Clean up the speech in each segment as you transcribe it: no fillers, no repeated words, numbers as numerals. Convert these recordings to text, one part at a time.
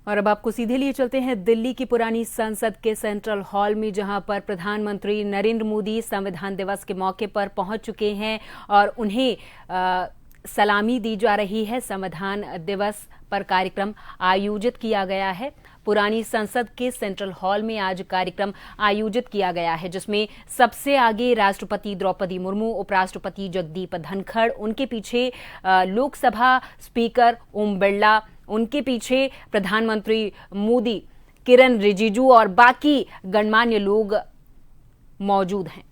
और अब आपको सीधे लिए चलते हैं दिल्ली की पुरानी संसद के सेंट्रल हॉल में, जहां पर प्रधानमंत्री नरेंद्र मोदी संविधान दिवस के मौके पर पहुंच चुके हैं और उन्हें सलामी दी जा रही है। संविधान दिवस पर कार्यक्रम आयोजित किया गया है। पुरानी संसद के सेंट्रल हॉल में आज कार्यक्रम आयोजित किया गया है, जिसमें सबसे आगे राष्ट्रपति द्रौपदी मुर्मू, उपराष्ट्रपति जगदीप धनखड़, उनके पीछे लोकसभा स्पीकर ओम बिरला, उनके पीछे प्रधानमंत्री मोदी, किरण रिजिजू और बाकी गणमान्य लोग मौजूद हैं।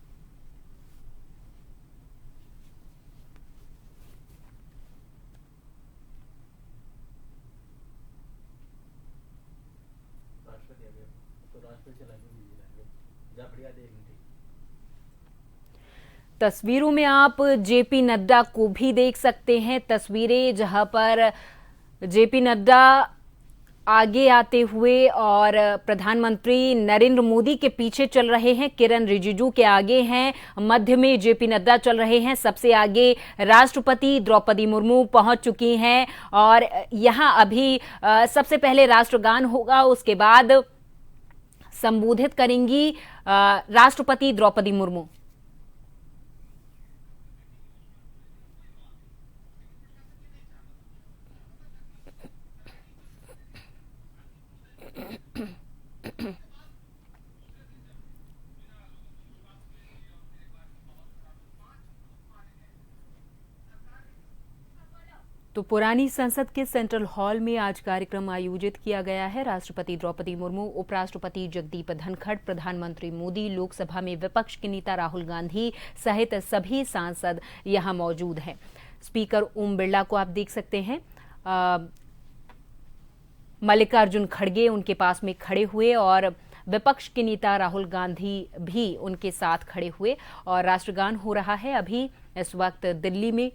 तस्वीरों में आप जेपी नड्डा को भी देख सकते हैं। तस्वीरें जहां पर जेपी नड्डा आगे आते हुए और प्रधानमंत्री नरेंद्र मोदी के पीछे चल रहे हैं, किरण रिजिजू के आगे हैं, मध्य में जेपी नड्डा चल रहे हैं, सबसे आगे राष्ट्रपति द्रौपदी मुर्मू पहुंच चुकी हैं और यहां अभी सबसे पहले राष्ट्रगान होगा, उसके बाद संबोधित करेंगी राष्ट्रपति द्रौपदी मुर्मू। तो पुरानी संसद के सेंट्रल हॉल में आज कार्यक्रम आयोजित किया गया है। राष्ट्रपति द्रौपदी मुर्मू, उपराष्ट्रपति जगदीप धनखड़, प्रधानमंत्री मोदी, लोकसभा में विपक्ष के नेता राहुल गांधी सहित सभी सांसद यहां मौजूद हैं। स्पीकर ओम बिरला को आप देख सकते हैं, मल्लिकार्जुन खड़गे उनके पास में खड़े हुए और विपक्ष के नेता राहुल गांधी भी उनके साथ खड़े हुए और राष्ट्रगान हो रहा है। अभी इस वक्त दिल्ली में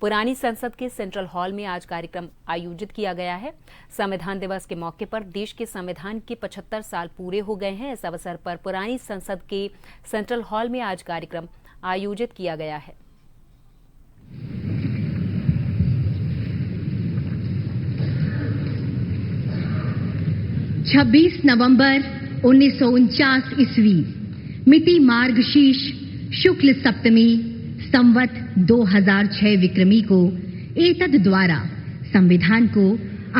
पुरानी संसद के सेंट्रल हॉल में आज कार्यक्रम आयोजित किया गया है। संविधान दिवस के मौके पर देश के संविधान के 75 साल पूरे हो गए हैं। इस अवसर पर पुरानी संसद के सेंट्रल हॉल में आज कार्यक्रम आयोजित किया गया है। छब्बीस नवंबर 1949 ईस्वी, मिति मार्गशीर्ष शुक्ल सप्तमी, संवत 2006 विक्रमी को एतद द्वारा संविधान को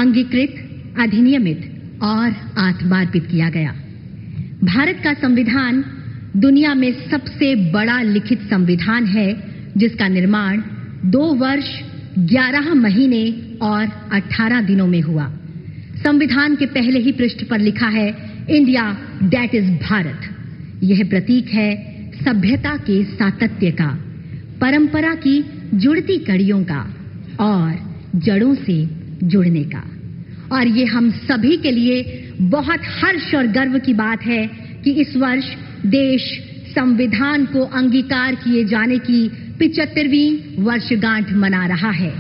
अंगीकृत, अधिनियमित और आत्मार्पित किया गया। भारत का संविधान दुनिया में सबसे बड़ा लिखित संविधान है, जिसका निर्माण 2 वर्ष 11 महीने और 18 दिनों में हुआ। संविधान के पहले ही पृष्ठ पर लिखा है, इंडिया दैट इज भारत। यह प्रतीक है सभ्यता के सातत्य का, परंपरा की जुड़ती कड़ियों का और जड़ों से जुड़ने का। और ये हम सभी के लिए बहुत हर्ष और गर्व की बात है कि इस वर्ष देश संविधान को अंगीकार किए जाने की 75वीं वर्षगांठ मना रहा है।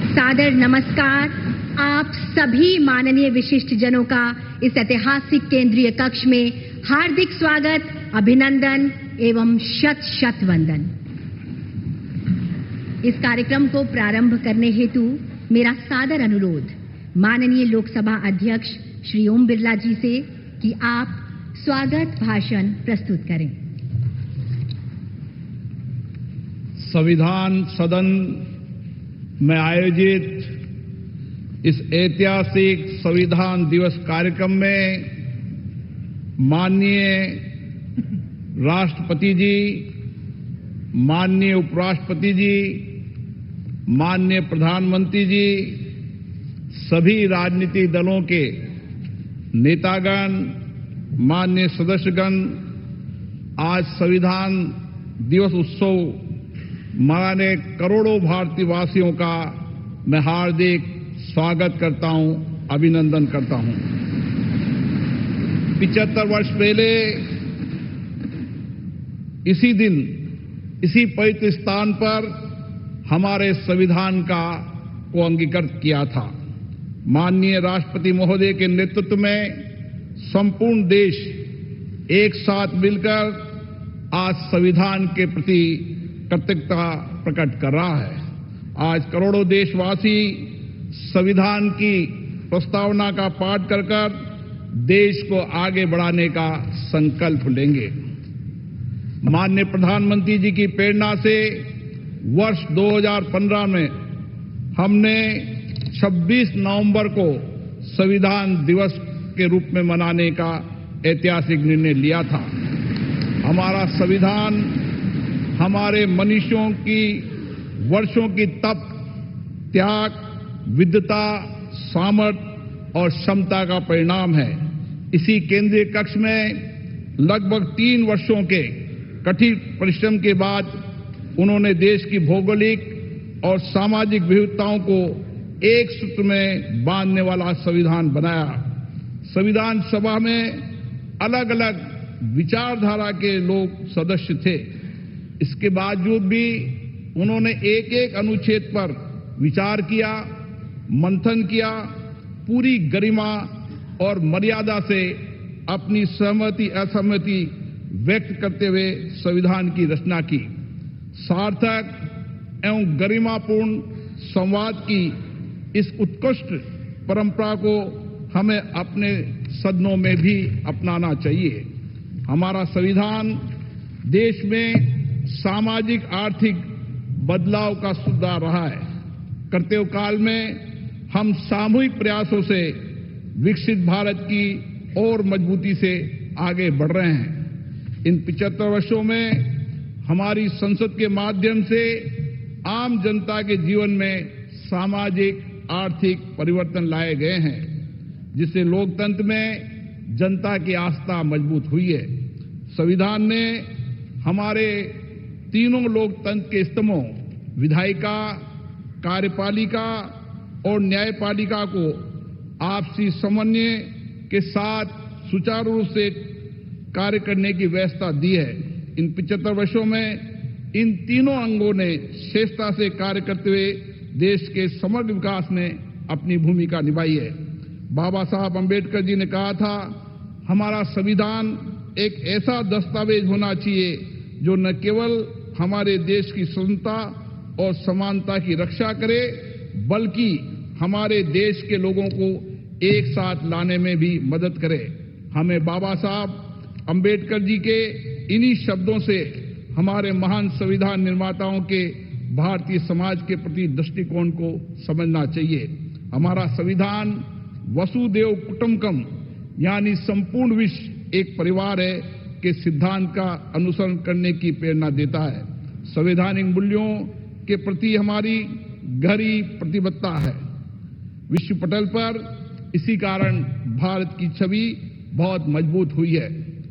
सादर नमस्कार आप सभी माननीय विशिष्ट जनों का इस ऐतिहासिक केंद्रीय कक्ष में हार्दिक स्वागत, अभिनंदन एवं शत शत वंदन। इस कार्यक्रम को प्रारंभ करने हेतु मेरा सादर अनुरोध माननीय लोकसभा अध्यक्ष श्री ओम बिरला जी से कि आप स्वागत भाषण प्रस्तुत करें। संविधान सदन में आयोजित इस ऐतिहासिक संविधान दिवस कार्यक्रम में माननीय राष्ट्रपति जी, माननीय उपराष्ट्रपति जी, माननीय प्रधानमंत्री जी, सभी राजनीतिक दलों के नेतागण, माननीय सदस्यगण, आज संविधान दिवस उत्सव मनाने करोड़ों भारतीय वासियों का मैं हार्दिक स्वागत करता हूं, अभिनंदन करता हूं। 75 वर्ष पहले इसी दिन, इसी पवित्र स्थान पर हमारे संविधान को अंगीकृत किया था। माननीय राष्ट्रपति महोदय के नेतृत्व में संपूर्ण देश एक साथ मिलकर आज संविधान के प्रति कृतज्ञता प्रकट कर रहा है आज करोड़ों देशवासी संविधान की प्रस्तावना का पाठ कर देश को आगे बढ़ाने का संकल्प लेंगे। माननीय प्रधानमंत्री जी की प्रेरणा से वर्ष 2015 में हमने 26 नवंबर को संविधान दिवस के रूप में मनाने का ऐतिहासिक निर्णय लिया था। हमारा संविधान हमारे मनुष्यों की वर्षों की तप, त्याग, विद्वता, सामर्थ्य और क्षमता का परिणाम है। इसी केंद्रीय कक्ष में लगभग 3 वर्षों के कठिन परिश्रम के बाद उन्होंने देश की भौगोलिक और सामाजिक विविधताओं को एक सूत्र में बांधने वाला संविधान बनाया। संविधान सभा में अलग अलग विचारधारा के लोग सदस्य थे। इसके बावजूद भी उन्होंने एक एक अनुच्छेद पर विचार किया, मंथन किया, पूरी गरिमा और मर्यादा से अपनी सहमति असहमति व्यक्त करते हुए संविधान की रचना की। सार्थक एवं गरिमापूर्ण संवाद की इस उत्कृष्ट परंपरा को हमें अपने सदनों में भी अपनाना चाहिए। हमारा संविधान देश में सामाजिक आर्थिक बदलाव का सुधार रहा है। कर्तव्य काल में हम सामूहिक प्रयासों से विकसित भारत की और मजबूती से आगे बढ़ रहे हैं। इन 75 वर्षों में हमारी संसद के माध्यम से आम जनता के जीवन में सामाजिक आर्थिक परिवर्तन लाए गए हैं, जिससे लोकतंत्र में जनता की आस्था मजबूत हुई है। संविधान ने हमारे तीनों लोकतंत्र के स्तंभों विधायिका, कार्यपालिका और न्यायपालिका को आपसी समन्वय के साथ सुचारू रूप से कार्य करने की व्यवस्था दी है। इन 75 वर्षों में इन तीनों अंगों ने श्रेष्ठता से कार्य करते हुए देश के समग्र विकास में अपनी भूमिका निभाई है। बाबा साहब अंबेडकर जी ने कहा था, हमारा संविधान एक ऐसा दस्तावेज होना चाहिए जो न केवल हमारे देश की स्वतंत्रता और समानता की रक्षा करे, बल्कि हमारे देश के लोगों को एक साथ लाने में भी मदद करे। हमें बाबा साहब अंबेडकर जी के इन्हीं शब्दों से हमारे महान संविधान निर्माताओं के भारतीय समाज के प्रति दृष्टिकोण को समझना चाहिए। हमारा संविधान वसुदेव कुटुंबकम यानी संपूर्ण विश्व एक परिवार है के सिद्धांत का अनुसरण करने की प्रेरणा देता है। संवैधानिक मूल्यों के प्रति हमारी गहरी प्रतिबद्धता है। विश्व पटल पर इसी कारण भारत की छवि बहुत मजबूत हुई है।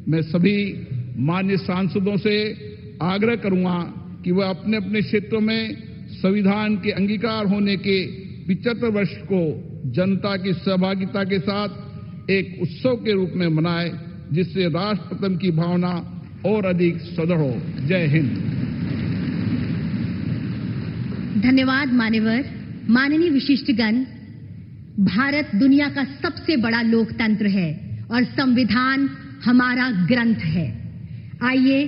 मैं सभी माननीय सांसदों से आग्रह करूंगा कि वह अपने अपने क्षेत्रों में संविधान के अंगीकार होने के 75 वर्ष को जनता की सहभागिता के साथ एक उत्सव के रूप में मनाए, जिससे राष्ट्र प्रथम की भावना और अधिक सुदृढ़ हो। जय हिंद। धन्यवाद मान्यवर। माननीय विशिष्टगण, भारत दुनिया का सबसे बड़ा लोकतंत्र है और संविधान हमारा ग्रंथ है। आइए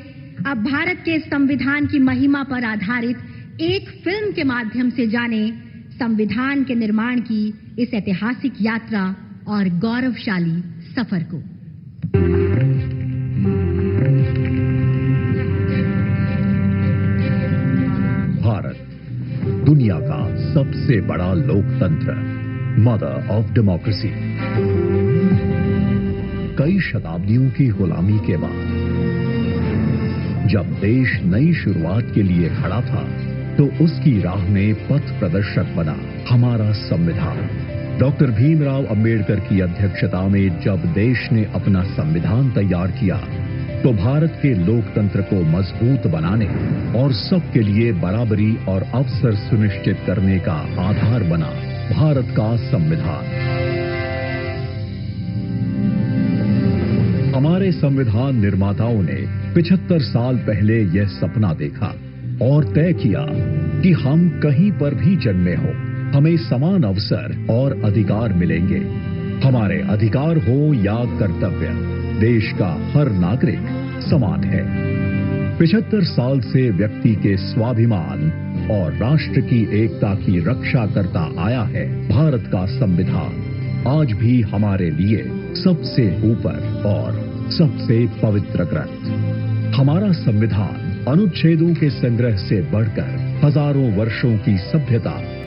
अब भारत के संविधान की महिमा पर आधारित एक फिल्म के माध्यम से जाने संविधान के निर्माण की इस ऐतिहासिक यात्रा और गौरवशाली सफर को। भारत दुनिया का सबसे बड़ा लोकतंत्र, मदर ऑफ डेमोक्रेसी। कई शताब्दियों की गुलामी के बाद जब देश नई शुरुआत के लिए खड़ा था, तो उसकी राह में पथ प्रदर्शक बना हमारा संविधान। डॉक्टर भीमराव अंबेडकर की अध्यक्षता में जब देश ने अपना संविधान तैयार किया, तो भारत के लोकतंत्र को मजबूत बनाने और सबके लिए बराबरी और अवसर सुनिश्चित करने का आधार बना भारत का संविधान। हमारे संविधान निर्माताओं ने 75 साल पहले यह सपना देखा और तय किया कि हम कहीं पर भी जन्मे हो, हमें समान अवसर और अधिकार मिलेंगे। हमारे अधिकार हो या कर्तव्य, देश का हर नागरिक समान है। 75 साल से व्यक्ति के स्वाभिमान और राष्ट्र की एकता की रक्षा करता आया है भारत का संविधान आज भी हमारे लिए सबसे ऊपर और सबसे पवित्र ग्रंथ। हमारा संविधान अनुच्छेदों के संग्रह से बढ़कर हजारों वर्षों की सभ्यता